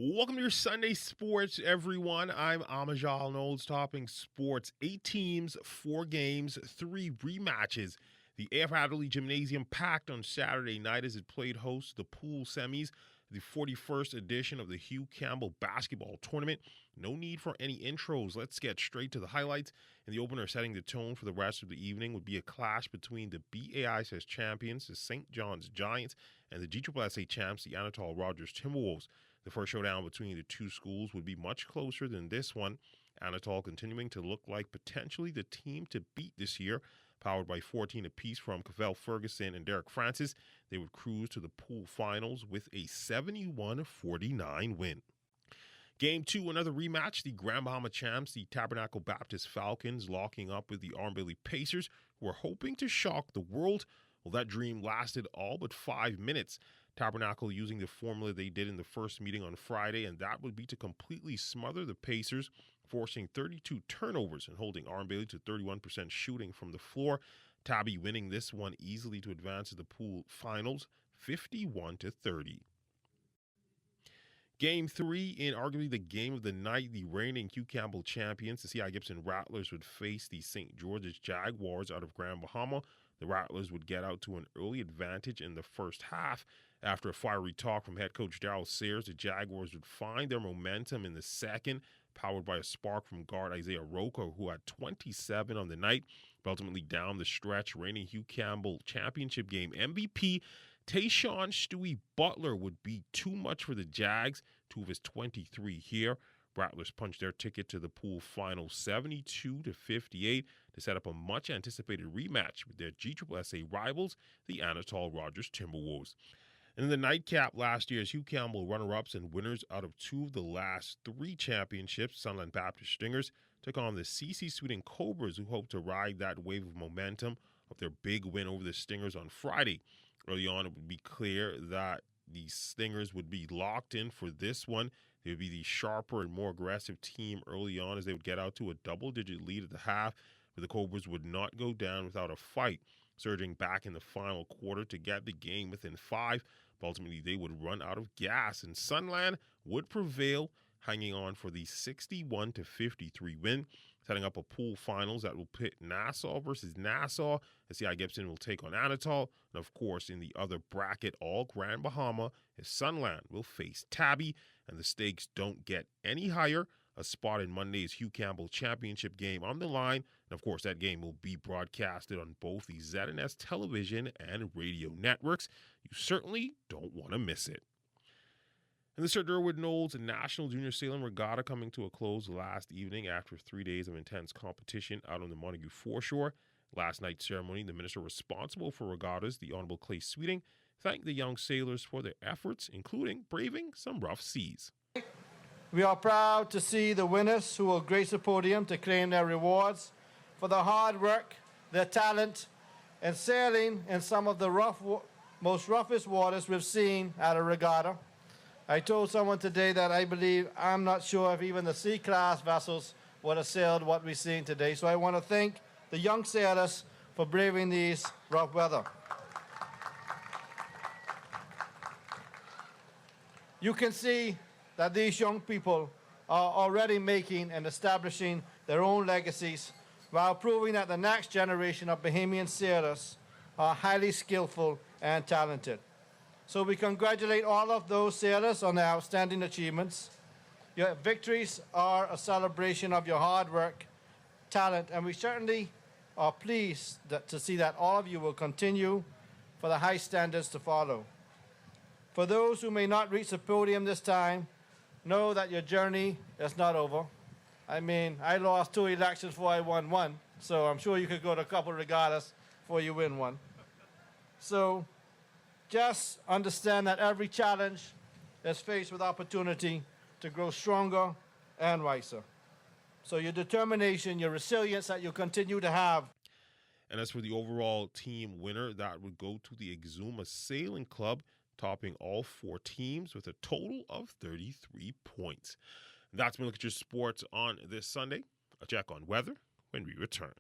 Welcome to your Sunday Sports, everyone. I'm Amajal Knowles, topping sports. 8 teams, 4 games, 3 rematches. The AF Adderley Gymnasium packed on Saturday night as it played host to the pool semis, the 41st edition of the Hugh Campbell Basketball Tournament. No need for any intros. Let's get straight to the highlights. In the opener, setting the tone for the rest of the evening would be a clash between the BAISS champions, the St. John's Giants, and the GSSA champs, the Anatol Rogers Timberwolves. The first showdown between the two schools would be much closer than this one. Anatol continuing to look like potentially the team to beat this year. Powered by 14 apiece from Cavell Ferguson and Derek Francis, they would cruise to the pool finals with a 71-49 win. Game 2, another rematch. The Grand Bahama champs, the Tabernacle Baptist Falcons, locking up with the Armbailey Pacers, who were hoping to shock the world. Well, that dream lasted all but 5 minutes. Tabernacle using the formula they did in the first meeting on Friday, and that would be to completely smother the Pacers, forcing 32 turnovers and holding Armbailey to 31% shooting from the floor. Tabby winning this one easily to advance to the pool finals, 51-30. Game 3, in arguably the game of the night, the reigning Hugh Campbell champions, the C.I. Gibson Rattlers, would face the St. George's Jaguars out of Grand Bahama. The Rattlers would get out to an early advantage in the first half. After a fiery talk from head coach Darryl Sayers, the Jaguars would find their momentum in the second, powered by a spark from guard Isaiah Roca, who had 27 on the night. But ultimately, down the stretch, reigning Hugh Campbell championship game MVP Tayshawn Stewie Butler would be too much for the Jags, 2 of his 23 here. Rattlers punched their ticket to the pool final 72-58 to set up a much-anticipated rematch with their GSSA rivals, the Anatol Rogers Timberwolves. And in the nightcap last year's Hugh Campbell runner-ups and winners out of 2 of the last 3 championships, Sunland Baptist Stingers, took on the C.C. Sweeting Cobras, who hoped to ride that wave of momentum of their big win over the Stingers on Friday. Early on, it would be clear that the Stingers would be locked in for this one. They would be the sharper and more aggressive team early on as they would get out to a double-digit lead at the half, but the Cobras would not go down without a fight, surging back in the final quarter to get the game within 5. But ultimately, they would run out of gas, and Sunland would prevail, hanging on for the 61-53 win, setting up a pool finals that will pit Nassau versus Nassau. As C.I. Gibson will take on Anatol. And of course, in the other bracket, all Grand Bahama, as Sunland will face Tabby, and the stakes don't get any higher. A spot in Monday's Hugh Campbell Championship game on the line. And of course, that game will be broadcasted on both the ZNS television and radio networks. You certainly don't want to miss it. And the Sir Durwood Knowles National Junior Sailing Regatta coming to a close last evening after 3 days of intense competition out on the Montague foreshore. Last night's ceremony, the minister responsible for regattas, the Honorable Clay Sweeting, thanked the young sailors for their efforts, including braving some rough seas. We are proud to see the winners who will grace the podium to claim their rewards for the hard work, their talent, and sailing in some of the most roughest waters we've seen at a regatta. I told someone today that I'm not sure if even the C-class vessels would have sailed what we're seeing today. So I want to thank the young sailors for braving these rough weather. You can see that these young people are already making and establishing their own legacies while proving that the next generation of Bahamian sailors are highly skillful and talented. So we congratulate all of those sailors on their outstanding achievements. Your victories are a celebration of your hard work, talent, and we certainly are pleased to see that all of you will continue for the high standards to follow. For those who may not reach the podium this time, know that your journey is not over. I mean, I lost 2 elections before I won 1, so I'm sure you could go to a couple regattas before you win 1. So just understand that every challenge is faced with opportunity to grow stronger and wiser. So your determination, your resilience that you continue to have. And as for the overall team winner, that would go to the Exuma Sailing Club, topping all 4 teams with a total of 33 points. That's been Look at Your Sports on this Sunday. A check on weather when we return.